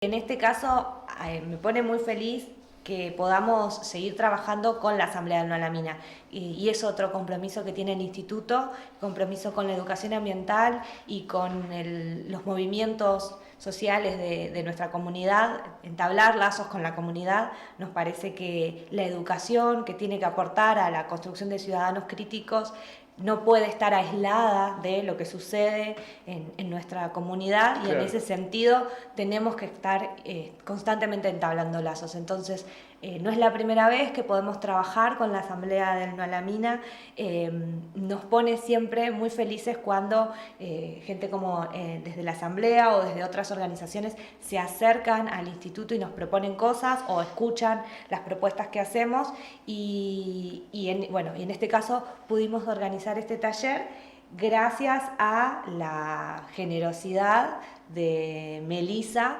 En este caso, me pone muy feliz que podamos seguir trabajando con la Asamblea del No a la Mina. Y es otro compromiso que tiene el Instituto, compromiso con la educación ambiental y con los movimientos sociales de nuestra comunidad, entablar lazos con la comunidad. Nos parece que la educación que tiene que aportar a la construcción de ciudadanos críticos no puede estar aislada de lo que sucede en nuestra comunidad y Claro. en ese sentido tenemos que estar constantemente entablando lazos. Entonces, no es la primera vez que podemos trabajar con la Asamblea del No a la Mina. Nos pone siempre muy felices cuando gente como desde la Asamblea o desde otras organizaciones se acercan al instituto y nos proponen cosas o escuchan las propuestas que hacemos y en este caso pudimos organizar este taller gracias a la generosidad de Melissa,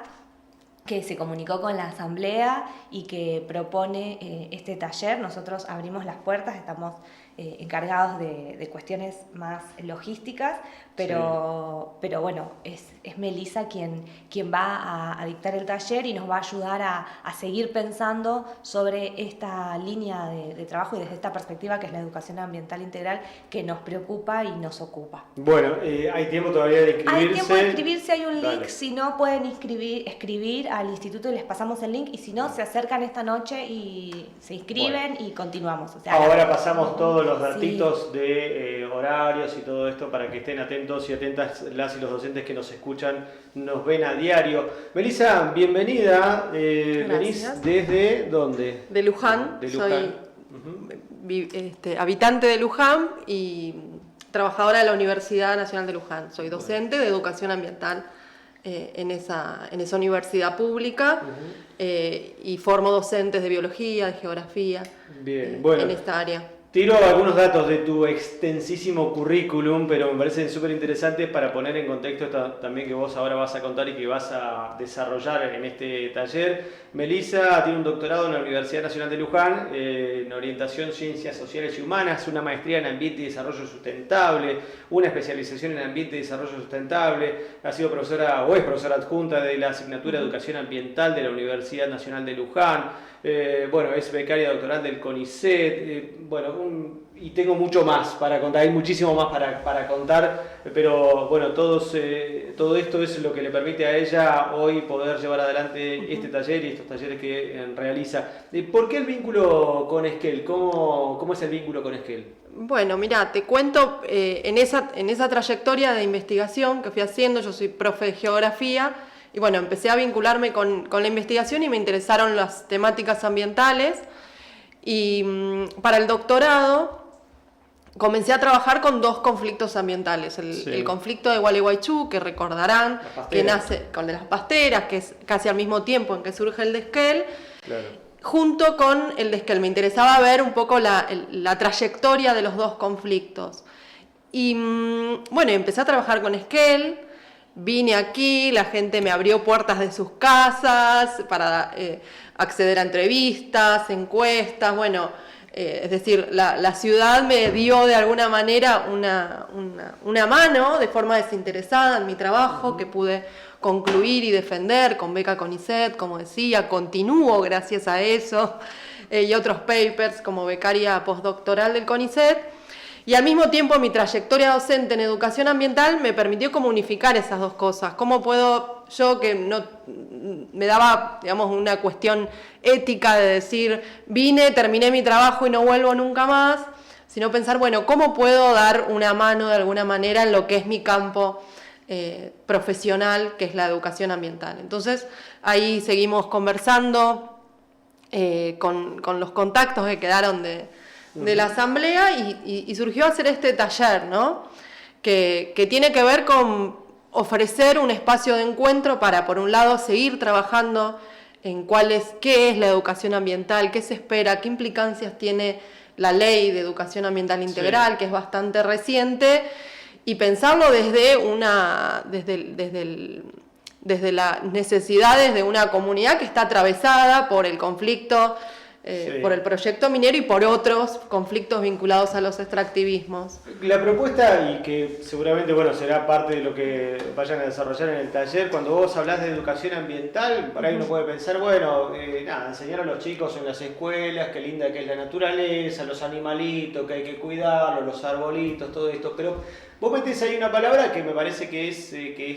que se comunicó con la Asamblea y que propone este taller. Nosotros abrimos las puertas, estamos encargados de cuestiones más logísticas, pero bueno, es Melissa quien va a dictar el taller y nos va a ayudar a seguir pensando sobre esta línea de trabajo y desde esta perspectiva que es la educación ambiental integral que nos preocupa y nos ocupa. Bueno, hay tiempo todavía de inscribirse. Hay tiempo de inscribirse, hay un link. Dale. Si no, pueden escribir al instituto y les pasamos el link, y si no, se acercan esta noche y se inscriben y continuamos. O sea, ahora pasamos todos los datitos de horarios y todo esto para que estén atentos y atentas las y los docentes que nos escuchan, nos ven a diario. Melissa, bienvenida. ¿Venís desde dónde? De Luján. De Luján. Soy habitante de Luján y trabajadora de la Universidad Nacional de Luján. Soy docente de educación ambiental en esa universidad pública y formo docentes de biología, de geografía. Bien, bueno. En esta área. Tiro algunos datos de tu extensísimo currículum, pero me parecen súper interesantes para poner en contexto también que vos ahora vas a contar y que vas a desarrollar en este taller. Melissa tiene un doctorado en la Universidad Nacional de Luján en orientación Ciencias Sociales y Humanas, una maestría en Ambiente y Desarrollo Sustentable, una especialización en Ambiente y Desarrollo Sustentable, ha sido profesora o es profesora adjunta de la asignatura de Educación Ambiental de la Universidad Nacional de Luján. Es becaria doctoral del CONICET, y tengo mucho más para contar, hay muchísimo más para contar, pero bueno, todo esto es lo que le permite a ella hoy poder llevar adelante este taller y estos talleres que realiza. ¿Por qué el vínculo con Esquel? ¿Cómo es el vínculo con Esquel? Bueno, mira, te cuento, en esa trayectoria de investigación que fui haciendo, yo soy profe de geografía, y bueno, empecé a vincularme con la investigación y me interesaron las temáticas ambientales. Y para el doctorado comencé a trabajar con dos conflictos ambientales. El conflicto de Gualeguaychú, que recordarán, que nace con de las pasteras, que es casi al mismo tiempo en que surge el de Esquel, Claro. junto con el de Esquel. Me interesaba ver un poco la trayectoria de los dos conflictos. Y bueno, empecé a trabajar con Esquel. Vine aquí, la gente me abrió puertas de sus casas para acceder a entrevistas, encuestas, es decir, la ciudad me dio de alguna manera una mano de forma desinteresada en mi trabajo que pude concluir y defender con beca CONICET, como decía, continúo gracias a eso, y otros papers como becaria postdoctoral del CONICET. Y al mismo tiempo mi trayectoria docente en educación ambiental me permitió como unificar esas dos cosas. ¿Cómo puedo yo, que no me daba, digamos, una cuestión ética de decir, vine, terminé mi trabajo y no vuelvo nunca más, sino pensar, bueno, ¿cómo puedo dar una mano de alguna manera en lo que es mi campo profesional, que es la educación ambiental? Entonces ahí seguimos conversando con los contactos que quedaron de la asamblea y surgió hacer este taller, ¿no? Que tiene que ver con ofrecer un espacio de encuentro para, por un lado, seguir trabajando en qué es la educación ambiental, qué se espera, qué implicancias tiene la ley de educación ambiental integral, que es bastante reciente, y pensarlo desde las necesidades de una comunidad que está atravesada por el conflicto por el proyecto minero y por otros conflictos vinculados a los extractivismos. La propuesta, y que seguramente será parte de lo que vayan a desarrollar en el taller, cuando vos hablás de educación ambiental, por ahí uno puede pensar, enseñar a los chicos en las escuelas qué linda que es la naturaleza, los animalitos, que hay que cuidarlos, los arbolitos, todo esto, pero vos metés ahí una palabra que me parece que es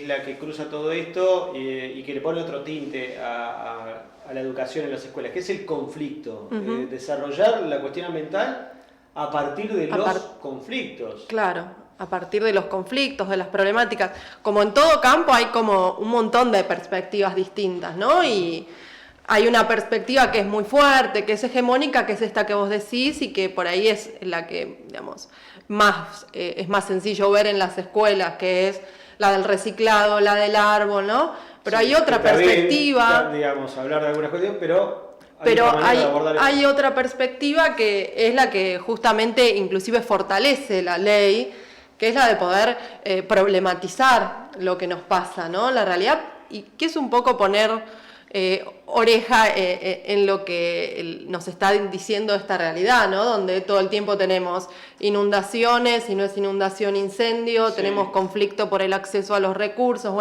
la que cruza todo esto y que le pone otro tinte a la educación en las escuelas, que es el conflicto. Desarrollar la cuestión ambiental a partir de los conflictos. Claro, a partir de los conflictos, de las problemáticas. Como en todo campo hay como un montón de perspectivas distintas, ¿no? Y hay una perspectiva que es muy fuerte, que es hegemónica, que es esta que vos decís y que por ahí es la que, digamos, es más sencillo ver en las escuelas, que es la del reciclado, la del árbol, ¿no? Pero hay otra perspectiva. Bien, digamos, hablar de algunas cuestiones, pero hay otra perspectiva que es la que justamente inclusive fortalece la ley, que es la de poder problematizar lo que nos pasa, ¿no? La realidad, y que es un poco poner oreja en lo que nos está diciendo esta realidad, ¿no? Donde todo el tiempo tenemos inundaciones, si no es inundación, incendio, tenemos conflicto por el acceso a los recursos,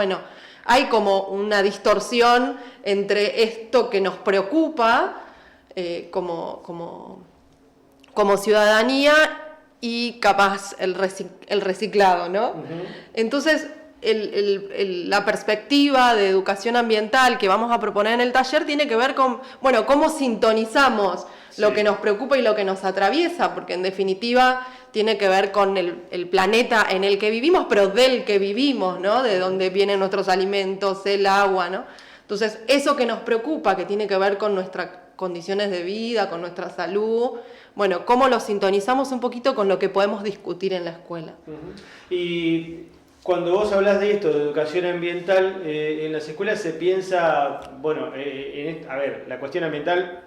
hay como una distorsión entre esto que nos preocupa como ciudadanía y capaz el reciclado, ¿no? Entonces, la perspectiva de educación ambiental que vamos a proponer en el taller tiene que ver con, cómo sintonizamos lo que nos preocupa y lo que nos atraviesa, porque en definitiva tiene que ver con el planeta en el que vivimos, pero del que vivimos, ¿no? De dónde vienen nuestros alimentos, el agua, ¿no? Entonces, eso que nos preocupa, que tiene que ver con nuestras condiciones de vida, con nuestra salud, cómo lo sintonizamos un poquito con lo que podemos discutir en la escuela. Y cuando vos hablas de esto, de educación ambiental, en las escuelas se piensa, la cuestión ambiental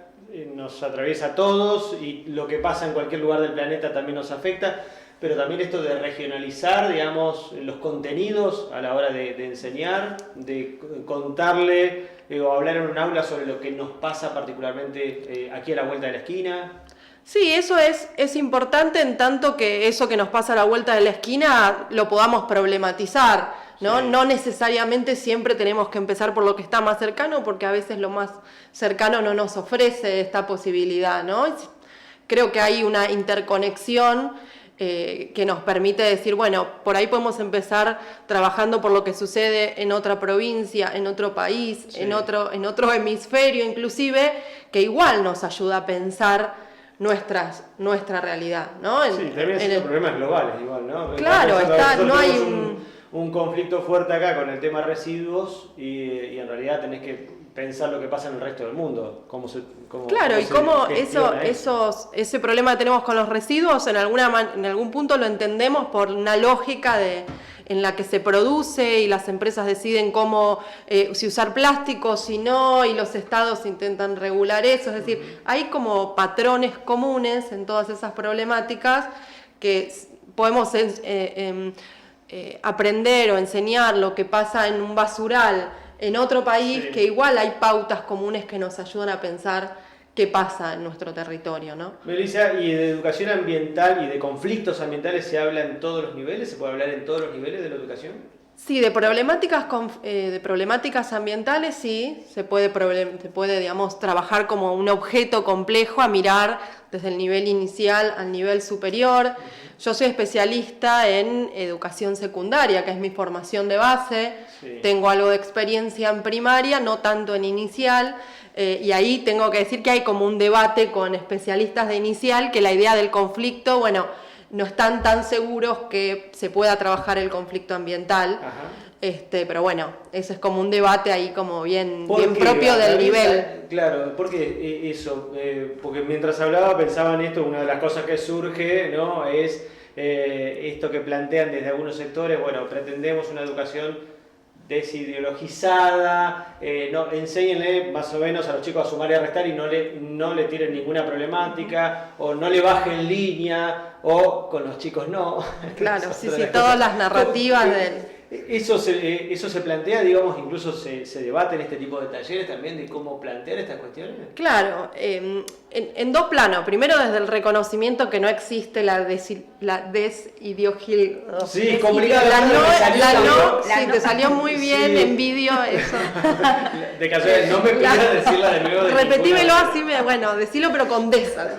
nos atraviesa a todos y lo que pasa en cualquier lugar del planeta también nos afecta, pero también esto de regionalizar, digamos, los contenidos a la hora de enseñar, de contarle o hablar en un aula sobre lo que nos pasa particularmente aquí a la vuelta de la esquina. Sí, eso es importante en tanto que eso que nos pasa a la vuelta de la esquina lo podamos problematizar, ¿no? Sí. No necesariamente siempre tenemos que empezar por lo que está más cercano, porque a veces lo más cercano no nos ofrece esta posibilidad, ¿no? Creo que hay una interconexión que nos permite decir, por ahí podemos empezar trabajando por lo que sucede en otra provincia, en otro país, sí, en otro hemisferio inclusive, que igual nos ayuda a pensar nuestra realidad, ¿no? También son problemas globales igual, ¿no? Claro, no hay un conflicto fuerte acá con el tema residuos y en realidad tenés que pensar lo que pasa en el resto del mundo. Ese problema que tenemos con los residuos en algún punto lo entendemos por una lógica en la que se produce y las empresas deciden si usar plástico, si no, y los estados intentan regular eso. Es decir, hay como patrones comunes en todas esas problemáticas que podemos aprender o enseñar lo que pasa en un basural en otro país, sí, que igual hay pautas comunes que nos ayudan a pensar qué pasa en nuestro territorio, ¿no? Melissa, ¿y de educación ambiental y de conflictos ambientales se habla en todos los niveles? ¿Se puede hablar en todos los niveles de la educación? Sí, de problemáticas ambientales sí, se puede, digamos, trabajar como un objeto complejo a mirar desde el nivel inicial al nivel superior. Yo soy especialista en educación secundaria, que es mi formación de base. Sí. Tengo algo de experiencia en primaria, no tanto en inicial, y ahí tengo que decir que hay como un debate con especialistas de inicial, que la idea del conflicto, no están tan seguros que se pueda trabajar el conflicto ambiental. Ajá. Pero ese es como un debate ahí como bien propio del nivel. Claro, ¿por qué eso? Porque mientras hablaba pensaba en esto, una de las cosas que surge, ¿no? Es esto que plantean desde algunos sectores, pretendemos una educación desideologizada, enséñenle más o menos a los chicos a sumar y a restar y no le tiren ninguna problemática, o no le bajen línea, o con los chicos no. Claro, sí, todas las narrativas Eso se plantea, digamos, incluso se debate en este tipo de talleres también de cómo plantear estas cuestiones. Claro, en dos planos. Primero, desde el reconocimiento que no existe la desideología. Sí, es complicado. Sí, te salió muy bien, sí. envidio eso. De casualidad, no me pidas decirla de nuevo. Repetímelo así, decilo pero con desa.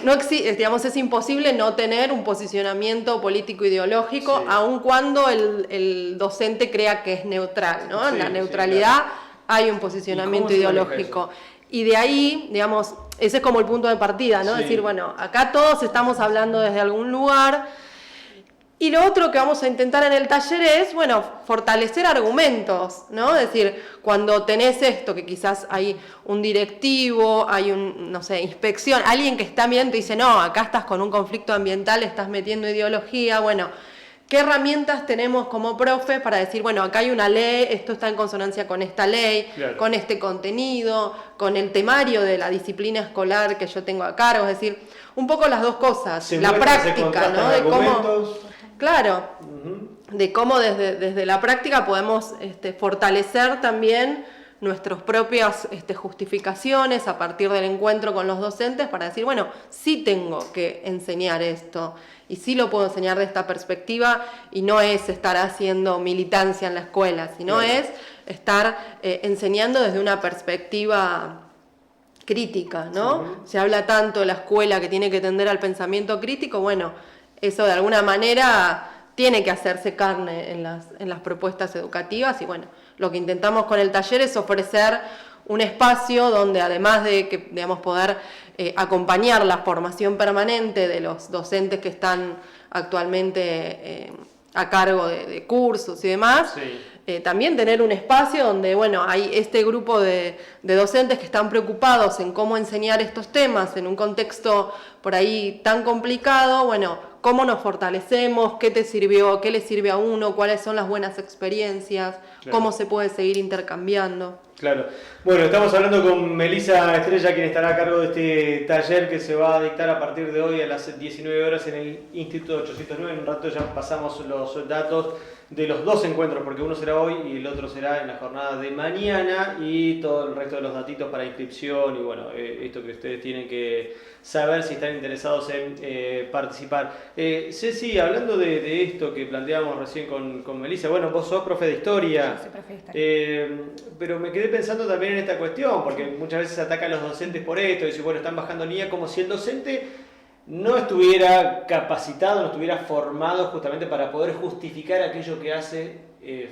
No existe, digamos, es imposible no tener un posicionamiento político ideológico, sí, aun cuando el docente crea que es neutral, ¿no? En la neutralidad hay un posicionamiento ideológico. Y de ahí, digamos, ese es como el punto de partida, ¿no? Sí. Decir, bueno, acá todos estamos hablando desde algún lugar. Y lo otro que vamos a intentar en el taller es, fortalecer argumentos, ¿no? Es decir, cuando tenés esto, que quizás hay un directivo, hay inspección, alguien que está mirando y dice, no, acá estás con un conflicto ambiental, estás metiendo ideología, ¿qué herramientas tenemos como profe para decir, acá hay una ley, esto está en consonancia con esta ley, claro, con este contenido, con el temario de la disciplina escolar que yo tengo a cargo? Es decir, un poco las dos cosas, la práctica, ¿no? De cómo, claro, de cómo desde la práctica podemos fortalecer también nuestras propias justificaciones a partir del encuentro con los docentes para decir, sí tengo que enseñar esto y sí lo puedo enseñar de esta perspectiva, y no es estar haciendo militancia en la escuela, sino claro, es estar enseñando desde una perspectiva crítica, ¿no? Sí. Se habla tanto de la escuela que tiene que tender al pensamiento crítico, eso de alguna manera tiene que hacerse carne en las propuestas educativas, y lo que intentamos con el taller es ofrecer un espacio donde, además de que, poder acompañar la formación permanente de los docentes que están actualmente a cargo de cursos y demás, sí, también tener un espacio donde, hay este grupo de docentes que están preocupados en cómo enseñar estos temas en un contexto por ahí tan complicado, cómo nos fortalecemos, qué te sirvió, qué le sirve a uno, cuáles son las buenas experiencias, claro, cómo se puede seguir intercambiando. Claro. Bueno, estamos hablando con Melissa Estrella, quien estará a cargo de este taller que se va a dictar a partir de hoy a las 19 horas en el Instituto 809. En un rato ya pasamos los datos de los dos encuentros, porque uno será hoy y el otro será en la jornada de mañana, y todo el resto de los datitos para inscripción y esto que ustedes tienen que saber si están interesados en participar. Ceci, hablando de esto que planteábamos recién con Melissa, vos sos profe de historia. Sí, soy profe de historia. Pero me quedé pensando también en esta cuestión, porque muchas veces atacan a los docentes por esto, y dicen, están bajando línea, como si el docente no estuviera capacitado, no estuviera formado justamente para poder justificar aquello que hace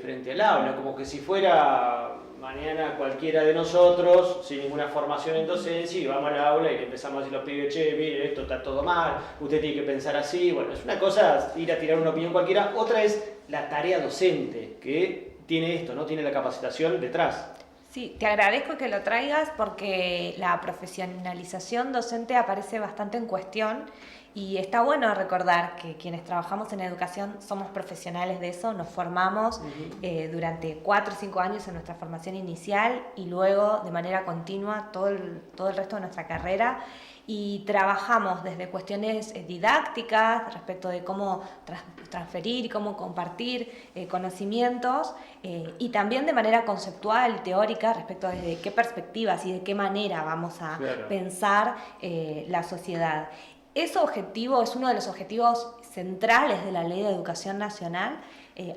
frente al aula, como que si fuera mañana cualquiera de nosotros, sin ninguna formación en docencia, y vamos al aula y le empezamos a decir a los pibes, mire, esto está todo mal, usted tiene que pensar así. Es una cosa ir a tirar una opinión cualquiera, otra es la tarea docente, que tiene esto, ¿no? Tiene la capacitación detrás. Sí, te agradezco que lo traigas porque la profesionalización docente aparece bastante en cuestión, y está bueno recordar que quienes trabajamos en educación somos profesionales de eso, nos formamos durante 4 o 5 años en nuestra formación inicial y luego de manera continua todo el resto de nuestra carrera, y trabajamos desde cuestiones didácticas respecto de cómo transferir y cómo compartir conocimientos, y también de manera conceptual y teórica respecto de qué perspectivas y de qué manera vamos a pensar la sociedad. Ese objetivo es uno de los objetivos centrales de la Ley de Educación Nacional,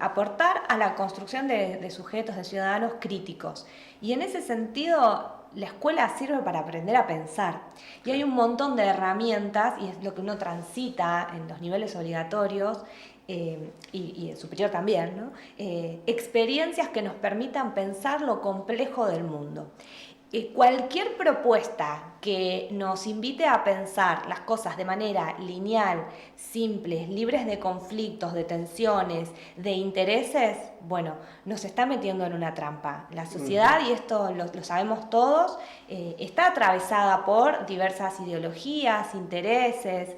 aportar a la construcción de sujetos, de ciudadanos críticos. Y en ese sentido, la escuela sirve para aprender a pensar. Y hay un montón de herramientas, y es lo que uno transita en los niveles obligatorios, y en superior también, ¿no? Experiencias que nos permitan pensar lo complejo del mundo. Cualquier propuesta que nos invite a pensar las cosas de manera lineal, simples, libres de conflictos, de tensiones, de intereses, nos está metiendo en una trampa. La sociedad, y esto lo sabemos todos, está atravesada por diversas ideologías, intereses,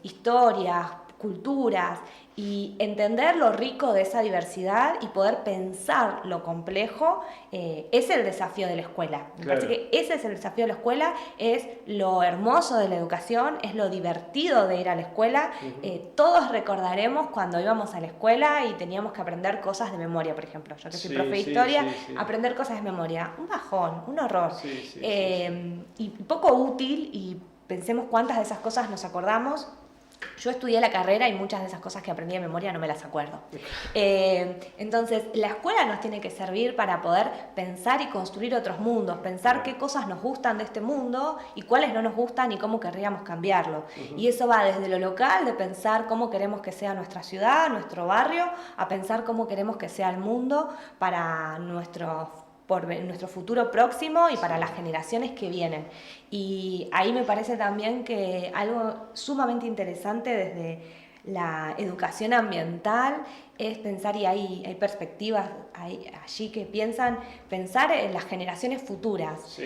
historias, culturas y entender lo rico de esa diversidad y poder pensar lo complejo, es el desafío de la escuela. Me parece que ese es el desafío de la escuela, es lo hermoso de la educación, es lo divertido de ir a la escuela. Todos recordaremos cuando íbamos a la escuela y teníamos que aprender cosas de memoria, por ejemplo. Yo que soy profe de historia, aprender cosas de memoria, un bajón, un horror. Y poco útil, y pensemos cuántas de esas cosas nos acordamos. Yo estudié la carrera y muchas de esas cosas que aprendí de memoria no me las acuerdo. Entonces, la escuela nos tiene que servir para poder pensar y construir otros mundos, pensar qué cosas nos gustan de este mundo y cuáles no nos gustan y cómo querríamos cambiarlo. Y eso va desde lo local, de pensar cómo queremos que sea nuestra ciudad, nuestro barrio, a pensar cómo queremos que sea el mundo para nuestro futuro próximo y para las generaciones que vienen. Y ahí me parece también que algo sumamente interesante desde la educación ambiental es pensar, y hay perspectivas allí que pensar en las generaciones futuras.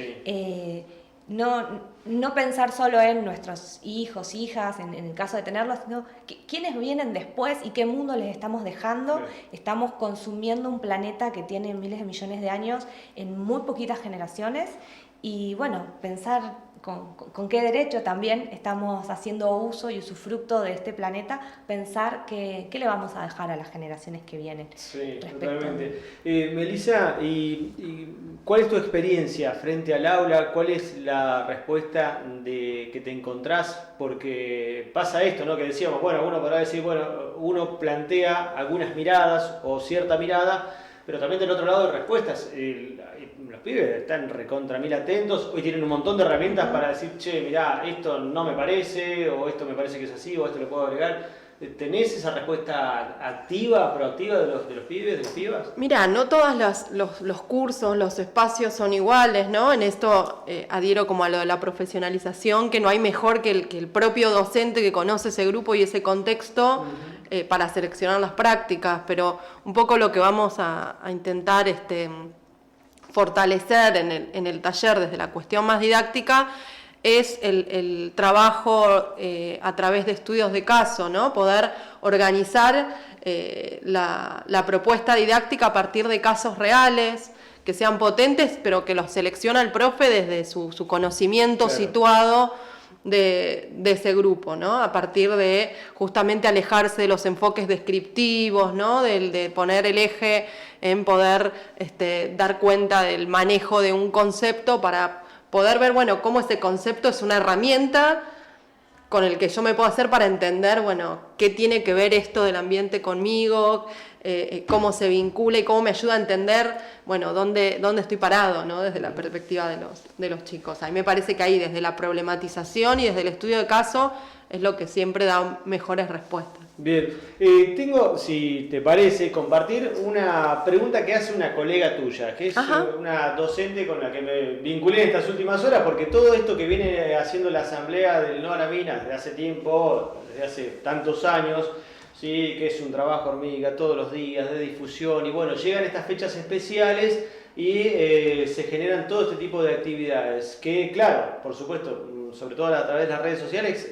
No pensar solo en nuestros hijos, hijas, en el caso de tenerlos, sino quiénes vienen después y qué mundo les estamos dejando. Estamos consumiendo un planeta que tiene miles de millones de años en muy poquitas generaciones, y bueno, pensar con qué derecho también estamos haciendo uso y usufructo de este planeta, pensar qué le vamos a dejar a las generaciones que vienen. Sí, totalmente. Melissa, ¿y cuál es tu experiencia frente al aula? ¿Cuál es la respuesta que te encontrás? Porque pasa esto, ¿no? Que decíamos, bueno, uno podrá decir, bueno, uno plantea algunas miradas o cierta mirada, pero también del otro lado hay respuestas. Los pibes están recontra mil atentos, hoy tienen un montón de herramientas para decir, che, mirá, esto no me parece, o esto me parece que es así, o esto lo puedo agregar. ¿Tenés esa respuesta activa, proactiva de los pibes, de las pibas? Mira, no todos los cursos, los espacios son iguales, ¿no? En esto adhiero como a lo de la profesionalización, que no hay mejor que el propio docente que conoce ese grupo y ese contexto para seleccionar las prácticas, pero un poco lo que vamos a intentar fortalecer en el taller desde la cuestión más didáctica es el trabajo a través de estudios de caso, ¿no? Poder organizar la propuesta didáctica a partir de casos reales, que sean potentes, pero que los selecciona el profe desde su conocimiento situado de ese grupo, ¿no? A partir de justamente alejarse de los enfoques descriptivos, ¿no? De poner el eje en poder dar cuenta del manejo de un concepto para poder ver, bueno, cómo ese concepto es una herramienta con el que yo me puedo hacer para entender, bueno, qué tiene que ver esto del ambiente conmigo, cómo se vincula y cómo me ayuda a entender, bueno, dónde estoy parado, ¿no? Desde la perspectiva de los chicos. A mí me parece que ahí, desde la problematización y desde el estudio de caso, es lo que siempre da mejores respuestas. Bien, tengo, si te parece, compartir una pregunta que hace una colega tuya, que es una docente con la que me vinculé en estas últimas horas, porque todo esto que viene haciendo la Asamblea del No a la Mina desde hace tiempo, desde hace tantos años, ¿sí? Que es un trabajo hormiga todos los días de difusión, y bueno, llegan estas fechas especiales y se generan todo este tipo de actividades que, claro, por supuesto, sobre todo a través de las redes sociales,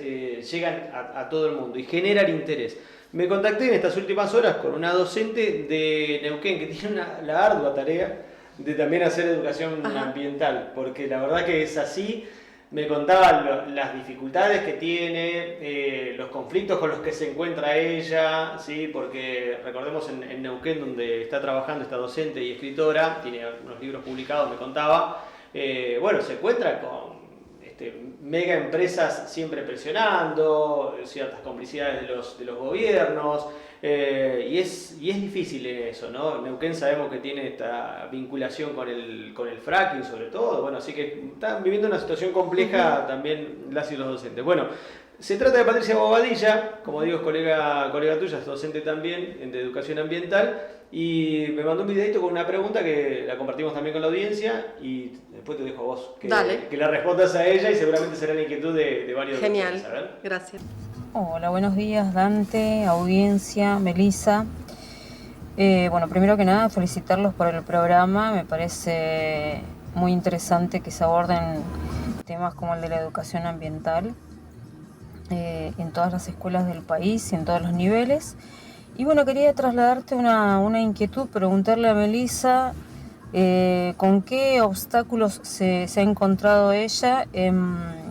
llegan a todo el mundo y generan interés. Me contacté en estas últimas horas con una docente de Neuquén que tiene la ardua tarea de también hacer educación ambiental, porque la verdad que es así. Me contaba las dificultades que tiene, los conflictos con los que se encuentra ella, ¿sí? Porque recordemos en Neuquén, donde está trabajando esta docente y escritora, tiene unos libros publicados, me contaba, bueno, se encuentra con mega empresas siempre presionando, ciertas complicidades de los gobiernos, y es difícil eso, ¿no? Neuquén sabemos que tiene esta vinculación con el fracking sobre todo, bueno, así que están viviendo una situación compleja también las y los docentes. Bueno, se trata de Patricia Bobadilla, como digo, es colega tuya, es docente también de educación ambiental, y me mandó un videito con una pregunta que la compartimos también con la audiencia, y después te dejo a vos que la respondas a ella, y seguramente será la inquietud de varios. Genial, docentes, gracias. Hola, buenos días Dante, audiencia, Melissa. Bueno, primero que nada felicitarlos por el programa, me parece muy interesante que se aborden temas como el de la educación ambiental. en todas las escuelas del país y en todos los niveles. Y bueno, quería trasladarte una inquietud, preguntarle a Melissa con qué obstáculos se ha encontrado ella en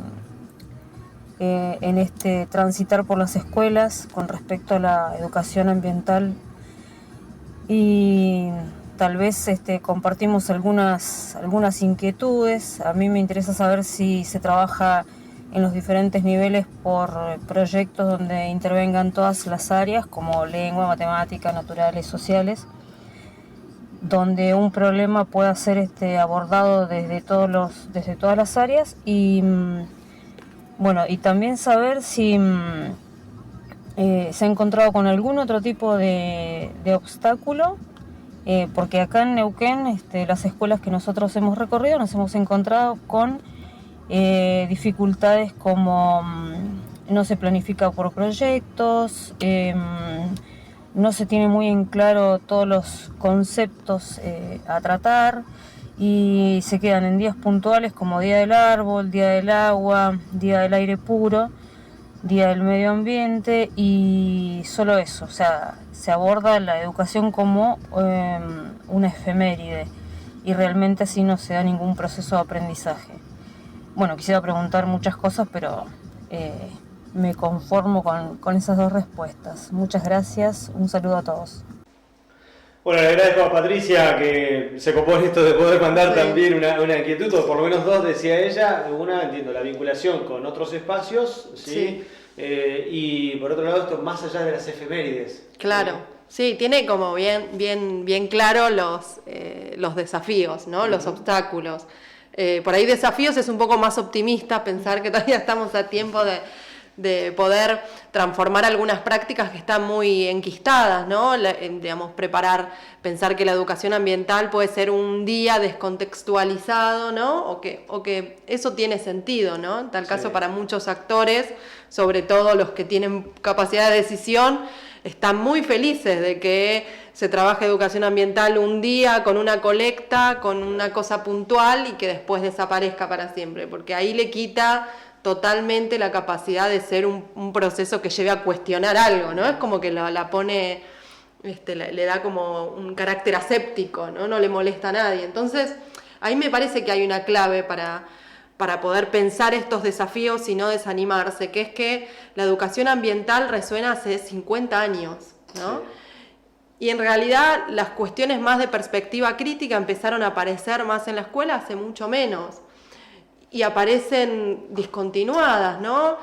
este transitar por las escuelas con respecto a la educación ambiental, y tal vez compartimos algunas inquietudes. A mí me interesa saber si se trabaja en los diferentes niveles por proyectos donde intervengan todas las áreas, como lengua, matemática, naturales, sociales, donde un problema pueda ser abordado desde todas las áreas, y bueno, y también saber si se ha encontrado con algún otro tipo de obstáculo, porque acá en Neuquén, las escuelas que nosotros hemos recorrido, nos hemos encontrado con dificultades como no se planifica por proyectos, no se tiene muy en claro todos los conceptos a tratar, y se quedan en días puntuales como Día del Árbol, Día del Agua, Día del Aire Puro, Día del Medio Ambiente, y solo eso. O sea, se aborda la educación como una efeméride, y realmente así no se da ningún proceso de aprendizaje. Bueno, quisiera preguntar muchas cosas, pero me conformo con esas dos respuestas. Muchas gracias, un saludo a todos. Bueno, le agradezco a Patricia que se copó en esto de poder mandar también una inquietud, o por lo menos dos, decía ella. Una, entiendo, la vinculación con otros espacios, ¿sí? Y por otro lado, esto más allá de las efemérides. Claro, sí, tiene como bien claro los desafíos, ¿no? Los obstáculos. Por ahí desafíos es un poco más optimista pensar que todavía estamos a tiempo de poder transformar algunas prácticas que están muy enquistadas, ¿no? Pensar que la educación ambiental puede ser un día descontextualizado, ¿no? O que eso tiene sentido, ¿no? En tal caso, para muchos actores, sobre todo los que tienen capacidad de decisión, están muy felices de que se trabaje educación ambiental un día con una colecta, con una cosa puntual, y que después desaparezca para siempre, porque ahí le quita totalmente la capacidad de ser un proceso que lleve a cuestionar algo, ¿no? Es como que la pone, le da como un carácter aséptico, ¿no? No le molesta a nadie. Entonces, ahí me parece que hay una clave para poder pensar estos desafíos y no desanimarse, que es que la educación ambiental resuena hace 50 años, ¿no? Sí. Y en realidad las cuestiones más de perspectiva crítica empezaron a aparecer más en la escuela hace mucho menos. Y aparecen discontinuadas, ¿no?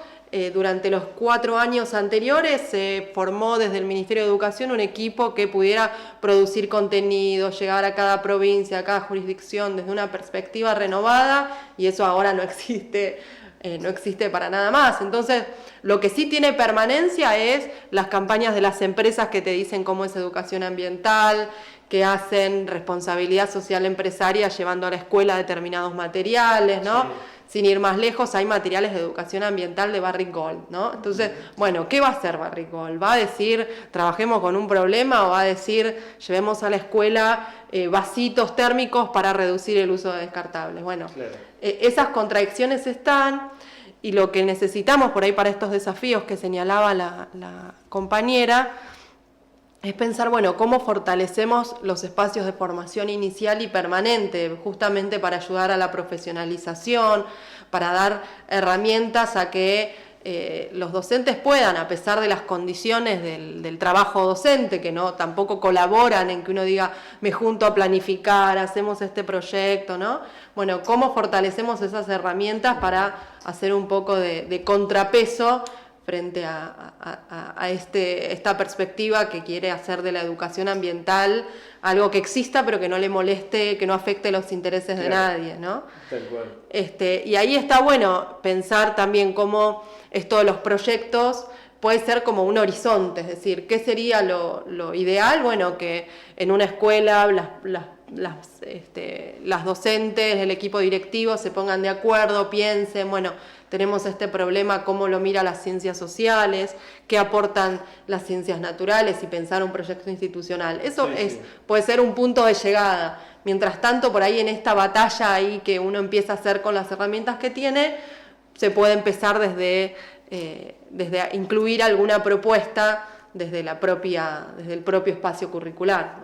Durante los 4 años anteriores se formó desde el Ministerio de Educación un equipo que pudiera producir contenido, llegar a cada provincia, a cada jurisdicción desde una perspectiva renovada, y eso ahora no existe para nada más. Entonces, lo que sí tiene permanencia es las campañas de las empresas que te dicen cómo es educación ambiental, que hacen responsabilidad social empresaria llevando a la escuela determinados materiales, ¿no? Sí. Sin ir más lejos, hay materiales de educación ambiental de Barrick Gold, ¿no? Entonces, bueno, ¿qué va a hacer Barrick Gold? ¿Va a decir, trabajemos con un problema, o va a decir, llevemos a la escuela vasitos térmicos para reducir el uso de descartables? Bueno, claro. Esas contradicciones están, y lo que necesitamos por ahí para estos desafíos que señalaba la compañera, es pensar, bueno, cómo fortalecemos los espacios de formación inicial y permanente, justamente para ayudar a la profesionalización, para dar herramientas a que los docentes puedan, a pesar de las condiciones del trabajo docente, que no tampoco colaboran en que uno diga, me junto a planificar, hacemos este proyecto, ¿no? Bueno, cómo fortalecemos esas herramientas para hacer un poco de contrapeso frente a esta perspectiva que quiere hacer de la educación ambiental algo que exista pero que no le moleste, que no afecte los intereses de nadie, ¿no? Tal cual. Y ahí está bueno pensar también cómo esto de los proyectos puede ser como un horizonte, es decir, ¿qué sería lo ideal? Bueno, que en una escuela las docentes, el equipo directivo se pongan de acuerdo, piensen, bueno, tenemos este problema, cómo lo mira las ciencias sociales, qué aportan las ciencias naturales, y pensar un proyecto institucional. Eso puede ser un punto de llegada. Mientras tanto, por ahí en esta batalla ahí que uno empieza a hacer con las herramientas que tiene, se puede empezar desde desde incluir alguna propuesta desde el propio espacio curricular.